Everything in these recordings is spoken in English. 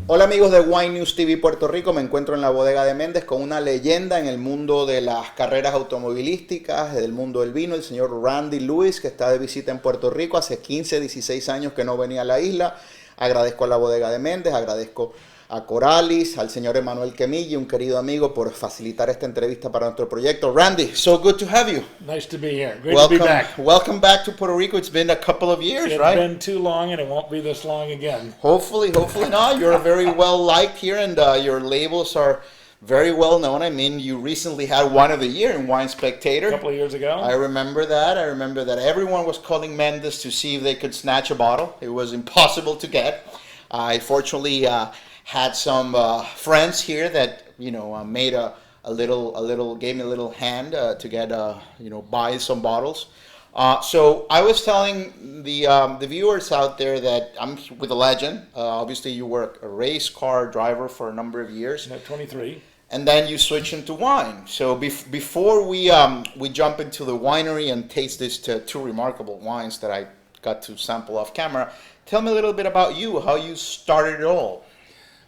Hola amigos de Wine News TV Puerto Rico, me encuentro en la Bodega de Méndez con una leyenda en el mundo de las carreras automovilísticas, del mundo del vino, el señor Randy Lewis, que está de visita en Puerto Rico. Hace 15, 16 años que no venía a la isla. Agradezco a la Bodega de Méndez, agradezco a Coralis, al señor Emanuel Quemille, un querido amigo, por facilitar esta entrevista para nuestro proyecto. Randy, so good to have you. Nice to be here. Great to be back. Welcome back to Puerto Rico. It's been a couple of years, right? It's been too long, and it won't be this long again. Hopefully not. You're very well liked here, and your labels are very well known. I mean, you recently had Wine of the Year in Wine Spectator. A couple of years ago. I remember that. Everyone was calling Méndez to see if they could snatch a bottle. It was impossible to get. I fortunately had some friends here that made gave me a little hand to get buy some bottles. So I was telling the viewers out there that I'm with a legend. Obviously, you were a race car driver for a number of years. 23. And then you switch into wine. So before we jump into the winery and taste these two remarkable wines that I got to sample off camera, tell me a little bit about you, how you started it all.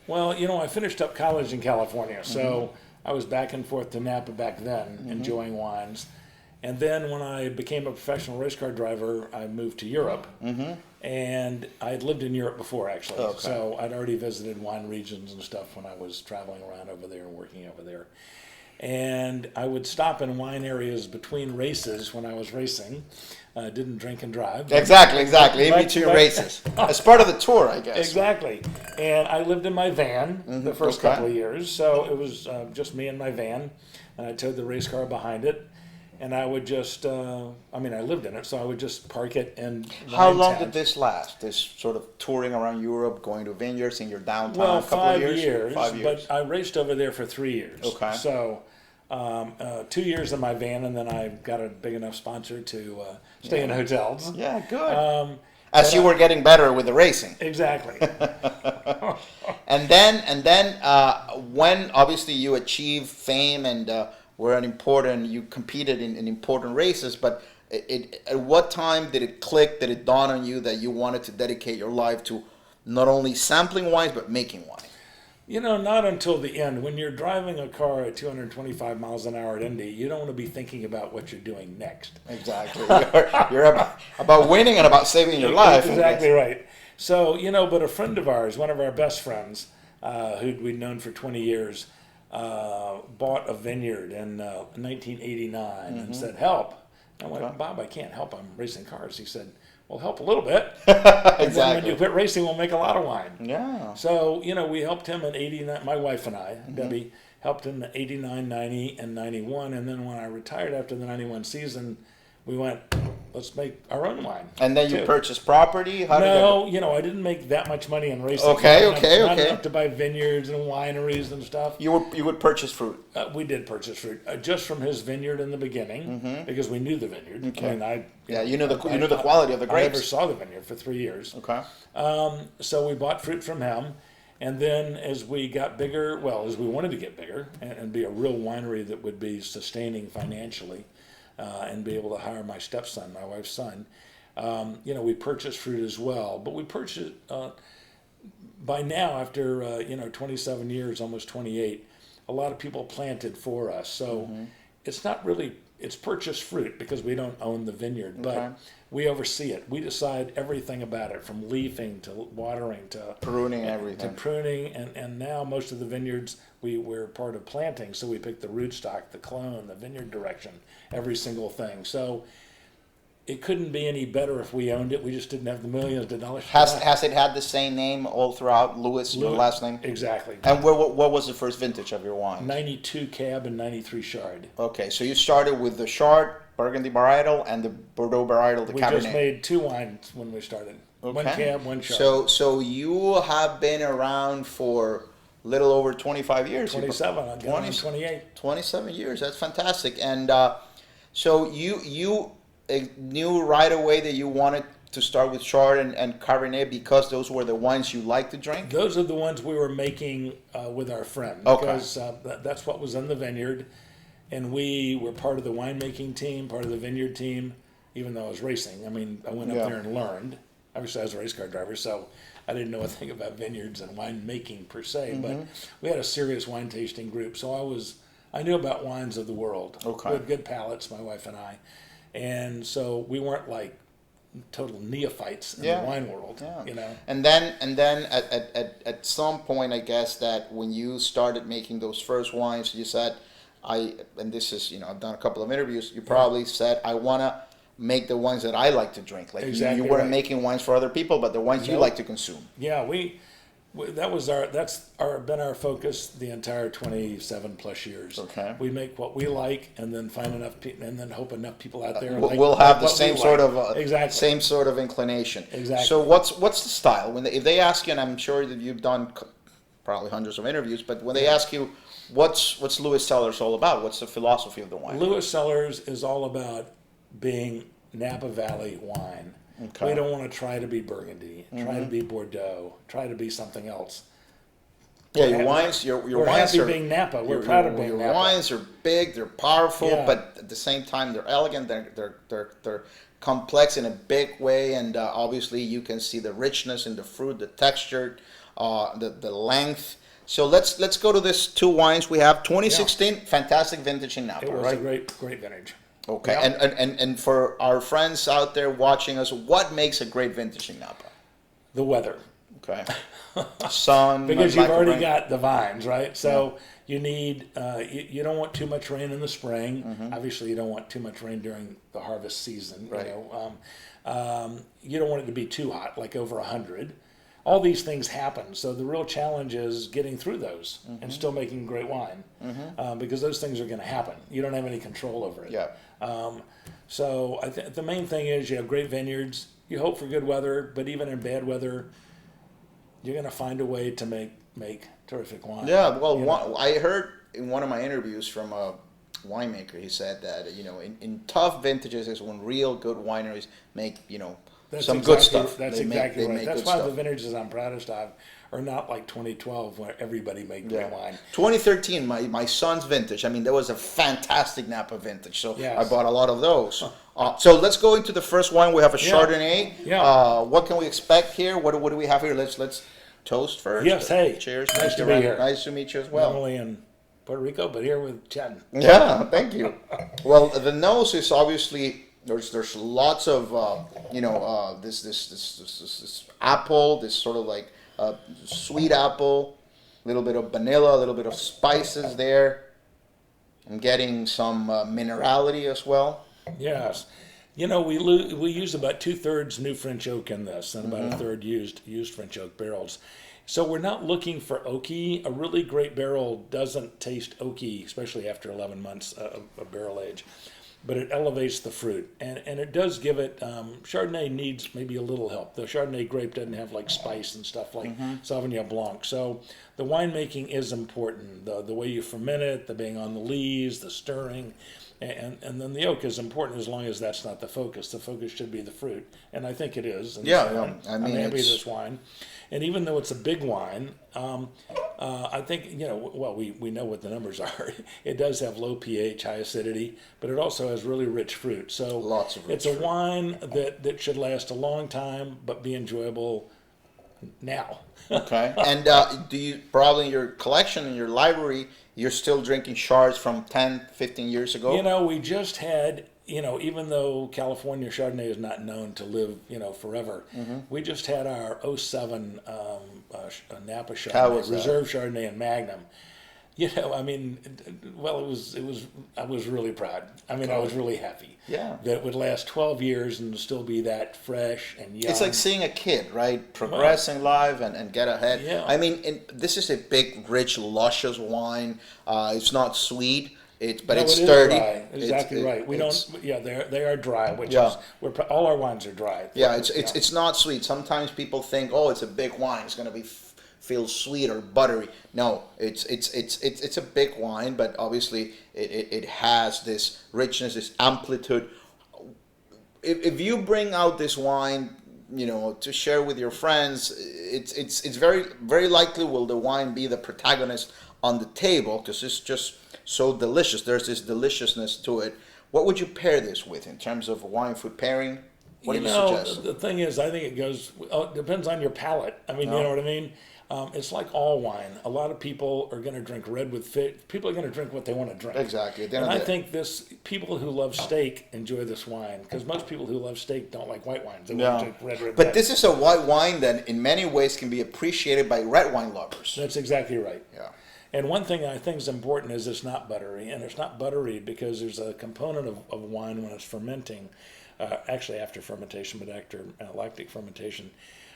Well, I finished up college in California, so I was back and forth to Napa back then, enjoying wines. And then when I became a professional race car driver, I moved to Europe. And I had lived in Europe before, actually. Okay. So I'd already visited wine regions and stuff when I was traveling around over there and working over there. And I would stop in wine areas between races when I was racing. Didn't drink and drive. Exactly. In between races. As part of the tour, I guess. Exactly. And I lived in my van the first couple of years. So it was just me and my van. And I towed the race car behind it. And I would just, I lived in it, so I would just park it and. How long did this last? This sort of touring around Europe, going to vineyards in your downtown? Well, a couple of years. 5 years. But I raced over there for 3 years. Okay. So 2 years in my van, and then I got a big enough sponsor to stay in hotels. Yeah, good. As you were getting better with the racing. Exactly. and then when obviously you achieved fame and you competed in important races, but at what time did it click, did it dawn on you that you wanted to dedicate your life to not only sampling wines, but making wine? Not until the end. When you're driving a car at 225 miles an hour at Indy, you don't want to be thinking about what you're doing next. Exactly. You're about winning and about saving your life. Exactly right. So, but a friend of ours, one of our best friends, who we'd known for 20 years, bought a vineyard in 1989 and said, help. I went, Bob, I can't help. I'm racing cars. He said, well, help a little bit. Exactly. And then when you quit racing, we'll make a lot of wine. Yeah. So, we helped him in 89. My wife and I, Debbie, helped him in 89, 90, and 91. And then when I retired after the 91 season, we went, let's make our own wine. And then you purchased property? I didn't make that much money in racing. Okay. Not enough to buy vineyards and wineries and stuff. You would purchase fruit? We did purchase fruit, just from his vineyard in the beginning, because we knew the vineyard. Okay. You knew the quality of the grapes. I never saw the vineyard for 3 years. Okay. So we bought fruit from him. And then as we got bigger, as we wanted to get bigger and be a real winery that would be sustaining financially, and be able to hire my stepson, my wife's son, we purchased fruit as well. But we purchased, by now, after 27 years, almost 28, a lot of people planted for us. So it's not really, it's purchased fruit because we don't own the vineyard, but we oversee it. We decide everything about it, from leafing to watering to pruning, everything. And now most of the vineyards we're part of planting, so we pick the rootstock, the clone, the vineyard direction, every single thing. So it couldn't be any better if we owned it. We just didn't have the millions of dollars. Has it had the same name all throughout, Lewis, your last name? Exactly. And what was the first vintage of your wine? 92 Cab and 93 Chard. Okay, so you started with the Chard, Burgundy varietal, and the Bordeaux varietal, the Cabernet. We just made 2 wines when we started. Okay. 1 Cab, 1 Chard. So you have been around for a little over 25 years. 27. I'm going on 28. 27 years. That's fantastic. And so you knew right away that you wanted to start with Chard and Cabernet because those were the wines you liked to drink? Those are the ones we were making with our friend. Okay. Because that's what was in the vineyard. And we were part of the winemaking team, part of the vineyard team, even though I was racing. I mean, I went up there and learned. obviously I was a race car driver, so I didn't know a thing about vineyards and wine making per se, but we had a serious wine tasting group, so I knew about wines of the world. Okay. We had good palates, my wife and I, and so we weren't like total neophytes in the wine world, you know. And then at some point, I guess that when you started making those first wines, you said, and this is, I've done a couple of interviews, you probably said, I want to make the wines that I like to drink. Like Exactly you weren't right. making wines for other people, but the wines you Nope. like to consume. Yeah, that's been our focus the entire 27 plus years. Okay. We make what we like, and then find enough people, and then hope enough people out there We'll have the what we same like. sort of Exactly. same sort of inclination. Exactly. So what's the style if they ask you, and I'm sure that you've done probably hundreds of interviews, but when they ask you what's Lewis Cellars all about, what's the philosophy of the wine? Lewis Cellars is all about being Napa Valley wine. Okay. We don't want to try to be Burgundy, try to be Bordeaux, try to be something else. Yeah, your wines We're wines happy are being Napa. We're proud of being your Napa. wines are big, they're powerful, Yeah. but at the same time they're elegant. They're complex in a big way, and obviously you can see the richness in the fruit, the texture, the length. So let's go to this two wines we have. 2016, fantastic vintage in Napa, It was right? a great vintage. Okay, Yeah. and for our friends out there watching us, what makes a great vintage in Napa? The weather. Okay, sun, Because lack you've of already rain. got the vines, right? So you need, you don't want too much rain in the spring. Obviously, you don't want too much rain during the harvest season. Right. You don't want it to be too hot, like over 100. All these things happen. So the real challenge is getting through those and still making great wine, because those things are going to happen. You don't have any control over it. Yeah. So the main thing is you have great vineyards. You hope for good weather, but even in bad weather, you're going to find a way to make terrific wine. Yeah, well, You know? I heard in one of my interviews from a winemaker, he said that in tough vintages is when real good wineries make some good stuff. That's They exactly make right. That's good why stuff. the vintages I'm proudest of are not like 2012 where everybody made great wine. 2013, my son's vintage. I mean, there was a fantastic Napa vintage, so Yes. I bought a lot of those. So let's go into the first wine. We have a Chardonnay. Yeah. What can we expect here? What do we have here? Let's toast first. Yes, hey. Cheers. Nice Thank to you, be Ryan. here. Nice to meet you as well. Not only in Puerto Rico, but here with Chad. Yeah, thank you. Well, the nose is obviously there's lots of this apple, this sort of like sweet apple, a little bit of vanilla, a little bit of spices there. I'm getting some minerality as well. Yes. We use about 2/3 new French oak in this, and about a third used French oak barrels. So we're not looking for oaky. A really great barrel doesn't taste oaky, especially after 11 months of barrel age. But it elevates the fruit, and it does give it. Chardonnay needs maybe a little help. The Chardonnay grape doesn't have like spice and stuff like Sauvignon Blanc. So the winemaking is important. The way you ferment it, the being on the lees, the stirring. And then the oak is important as long as that's not the focus. The focus should be the fruit, and I think it is. And Yeah, so yeah. I'm I mean, happy with it's- this wine. And even though it's a big wine, I think we know what the numbers are. It does have low pH, high acidity, but it also has really rich fruit. So Lots of rich it's a wine that should last a long time, but be enjoyable now. Okay. And do you probably in your collection, in your library, you're still drinking shards from 10, 15 years ago? We just had, even though California Chardonnay is not known to live, forever, we just had our '07 Napa How Chardonnay, was that? Reserve Chardonnay and Magnum. I was really proud. I was really happy. Yeah. That it would last 12 years and still be that fresh and young. It's like seeing a kid, right? Progressing live and get ahead. Yeah. I mean, this is a big, rich, luscious wine. It's not sweet, it's No, it's it is sturdy. dry. Exactly right. We it's- don't. Yeah, they are dry, which Yeah. is all our wines are dry. Yeah, it's not sweet. Sometimes people think, oh, it's a big wine. It's gonna be feel sweet or buttery. No, it's a big wine, but obviously it has this richness, this amplitude. If you bring out this wine, to share with your friends, it's very very likely will the wine be the protagonist on the table because it's just so delicious. There's this deliciousness to it. What would you pair this with in terms of wine food pairing? What do you know, suggest? the thing is, I think it depends on your palate. I mean, you know what I mean? It's like all wine. A lot of people are going to drink red with fish. People are going to drink what they want to drink. Exactly. And I think people who love steak enjoy this wine, because most people who love steak don't like white wines. They want to drink red. But this is a white wine that in many ways can be appreciated by red wine lovers. That's exactly right. Yeah. And one thing I think is important is it's not buttery. And it's not buttery because there's a component of wine when it's fermenting, actually after fermentation, but after lactic fermentation,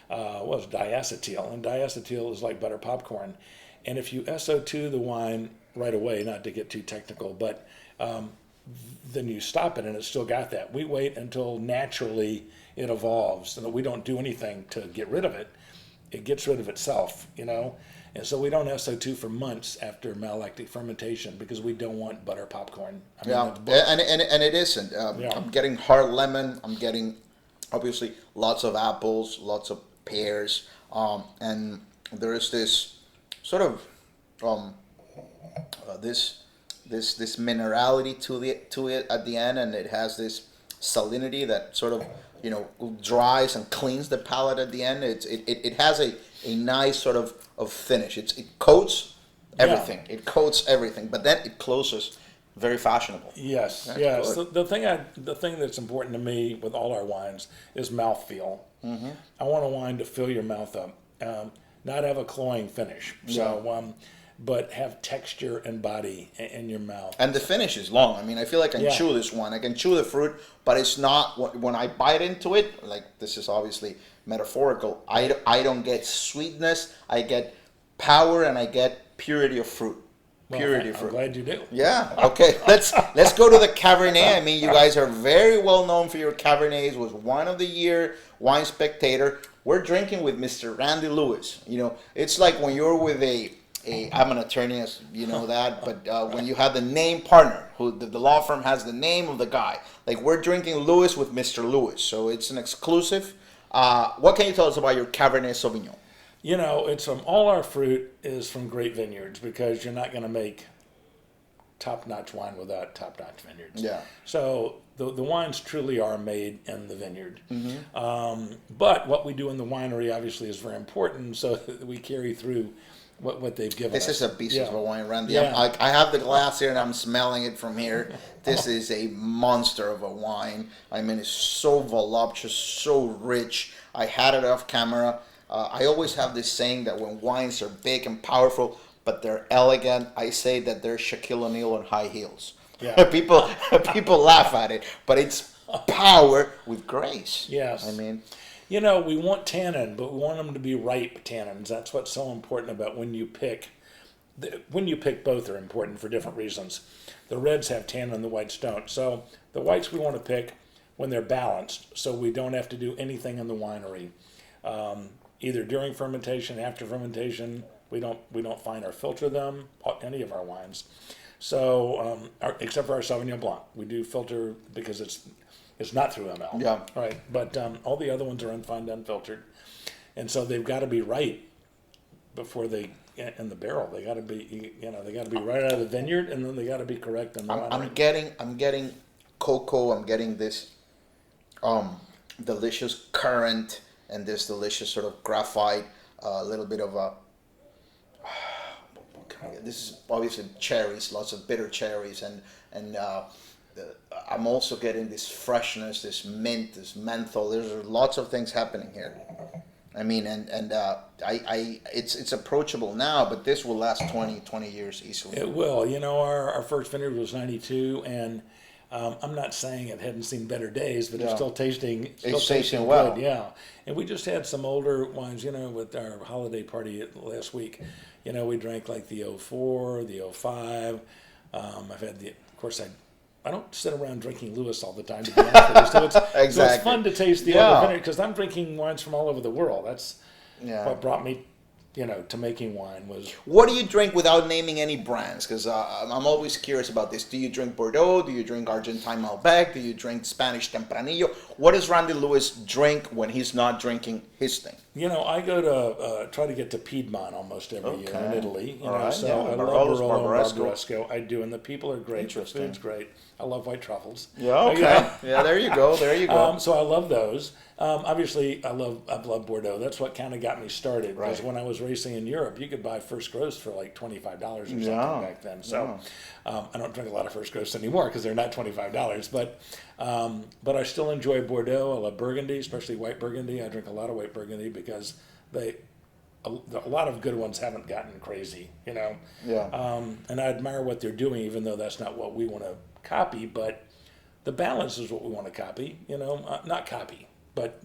was diacetyl. And diacetyl is like butter popcorn. And if you SO2 the wine right away, not to get too technical, but then you stop it and it's still got that. We wait until naturally it evolves, and we don't do anything to get rid of it. It gets rid of itself, you know. And so we don't SO2 for months after malolactic fermentation because we don't want butter popcorn. I mean, and it isn't. I'm getting hard lemon. I'm getting obviously lots of apples, lots of pears, and there is this sort of this minerality to it at the end, and it has this salinity that sort of dries and cleans the palate at the end. It has a nice sort of finish. It coats everything. Yeah. It coats everything, but then it closes very fashionable. Yes, yes. The thing that's important to me with all our wines is mouthfeel. Mm-hmm. I want a wine to fill your mouth up, not have a cloying finish. So, but have texture and body in your mouth. And the finish is long. I mean, I feel like I can chew this one. I can chew the fruit, but it's not, when I bite into it, like this is obviously metaphorical, I don't get sweetness, I get power, and I get purity of fruit. Purity of fruit. I'm glad you do. Yeah, okay. Let's go to the Cabernet. I mean, you guys are very well known for your Cabernets. Was Wine of the Year, Wine Spectator. We're drinking with Mr. Randy Lewis. It's like when you're with I'm an attorney, as you know that, but when you have the name partner, who the law firm has the name of the guy, like we're drinking Lewis with Mr. Lewis, so it's an exclusive. What can you tell us about your Cabernet Sauvignon? It's from all our fruit is from great vineyards, because you're not going to make top-notch wine without top-notch vineyards. Yeah. So the wines truly are made in the vineyard. Mm-hmm. But what we do in the winery obviously is very important, so we carry through what they've given us. This is a beast of a wine, Randy. Yeah. I have the glass here and I'm smelling it from here. This is a monster of a wine. I mean, it's so voluptuous, so rich. I had it off camera. I always have this saying that when wines are big and powerful, but they're elegant, I say that they're Shaquille O'Neal on high heels. Yeah. People laugh at it, but it's power with grace. Yes. I mean, we want tannin, but we want them to be ripe tannins. That's what's so important about when you pick. When you pick, both are important for different reasons. The reds have tannin, the whites don't. So the whites we want to pick when they're balanced, so we don't have to do anything in the winery. Either during fermentation, after fermentation, we don't fine or filter them, any of our wines. So except for our Sauvignon Blanc, we do filter because it's not through ML. Yeah. Right. But all the other ones are unfined, unfiltered, and so they've got to be right before they get in the barrel. They got to be they got to be right out of the vineyard, and then they got to be correct in the winery. I'm getting cocoa. I'm getting this delicious currant and this delicious sort of graphite. A little bit of a. This is obviously cherries, lots of bitter cherries, and I'm also getting this freshness, this mint, this menthol. There's lots of things happening here. I mean, it's approachable now, but this will last 20 years easily. It will. Our first vineyard was 92, and I'm not saying it hadn't seen better days, but it's still tasting well. Good, yeah. And we just had some older wines, with our holiday party last week. We drank like the 04, the 05. I've had of course, I don't sit around drinking Lewis all the time, to be honest with you. So it's fun to taste the other vineyard, because I'm drinking wines from all over the world. That's what brought me, to making wine was. What do you drink without naming any brands? Because I'm always curious about this. Do you drink Bordeaux? Do you drink Argentine Malbec? Do you drink Spanish Tempranillo? what does Randy Lewis drink when he's not drinking his thing? You know, I go to try to get to Piedmont almost every year in Italy. You know, right. so Yeah, I Barolos, love Barolo and Barbaresco. Barbaresco. I do, and the people are great. The Interesting. food's great. I love white truffles. Yeah, okay. Yeah, there you go. There you go. So I love those. Obviously, I love Bordeaux. That's what kind of got me started. Because Right. when I was racing in Europe, you could buy First Gross for like $25 or something back then. So I don't drink a lot of First Gross anymore because they're not $25. But I still enjoy Bordeaux. I love Burgundy, especially white Burgundy. I drink a lot of white Burgundy because a lot of good ones haven't gotten crazy, you know. Yeah. And I admire what they're doing, even though that's not what we want to copy. But the balance is what we want to copy, you know. Not copy, but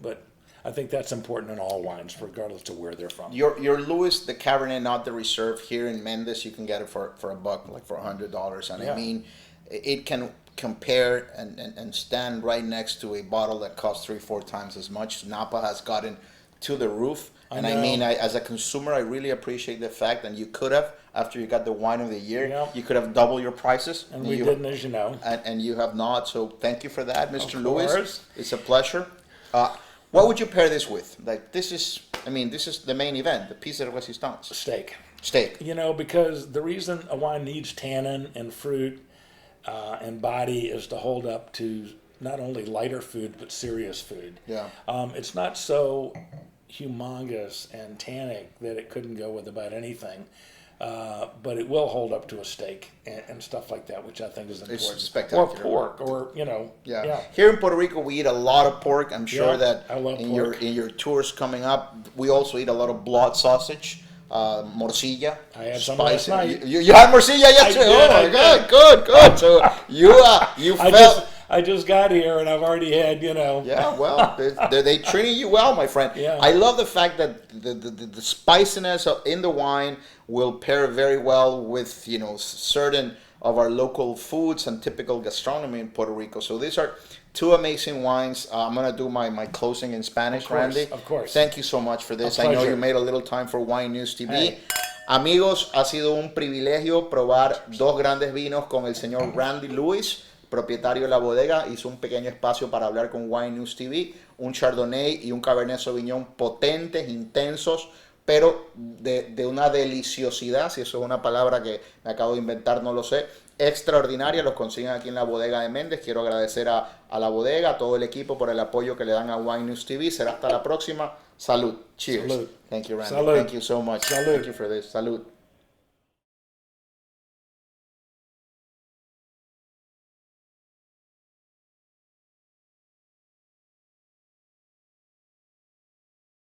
I think that's important in all wines, regardless of where they're from. Your Lewis, the Cabernet, not the Reserve, here in Méndez, you can get it for $1, like for $100. And I mean, it can compare and stand right next to a bottle that costs 3-4 times as much. Napa has gotten to the roof. And I mean, as a consumer, I really appreciate the fact that you could have, after you got the wine of the year, you could have doubled your prices. And we didn't, as you know. And you have not. So thank you for that, Mr. Of Lewis. course. It's a pleasure. What would you pair this with? Like, this is the main event, the piece de resistance. Steak. You know, because the reason a wine needs tannin and fruit and body is to hold up to not only lighter food, but serious food. Yeah. It's not so humongous and tannic that it couldn't go with about anything. But it will hold up to a steak and stuff like that, which I think is important. It's spectacular. Or pork, or, you know. Yeah. Here in Puerto Rico, we eat a lot of pork. I'm sure that I love in pork. your tours coming up, we also eat a lot of blood sausage, morcilla. I had some last night. You had morcilla yesterday? did, Oh, my I God. Good. So you felt... I just got here and I've already had, you know. Yeah, well, they treating you well, my friend. Yeah. I love the fact that the spiciness in the wine will pair very well with, you know, certain of our local foods and typical gastronomy in Puerto Rico. So these are two amazing wines. I'm going to do my closing in Spanish, Randy. Of course. Thank you so much for this. A I know pleasure. you made a little time for Wine News TV. Hey. Amigos, ha sido un privilegio probar dos grandes vinos con el señor Randy Lewis, propietario de la bodega. Hizo un pequeño espacio para hablar con Wine News TV, un Chardonnay y un Cabernet Sauvignon potentes, intensos, pero de una deliciosidad, si eso es una palabra que me acabo de inventar, no lo sé, extraordinaria. Los consiguen aquí en la Bodega de Méndez. Quiero agradecer a la bodega, a todo el equipo por el apoyo que le dan a Wine News TV. Será hasta la próxima. Salud. Cheers. Salud. Thank you, Randy. Salud. Thank you so much. Salud. Thank you for this. Salud.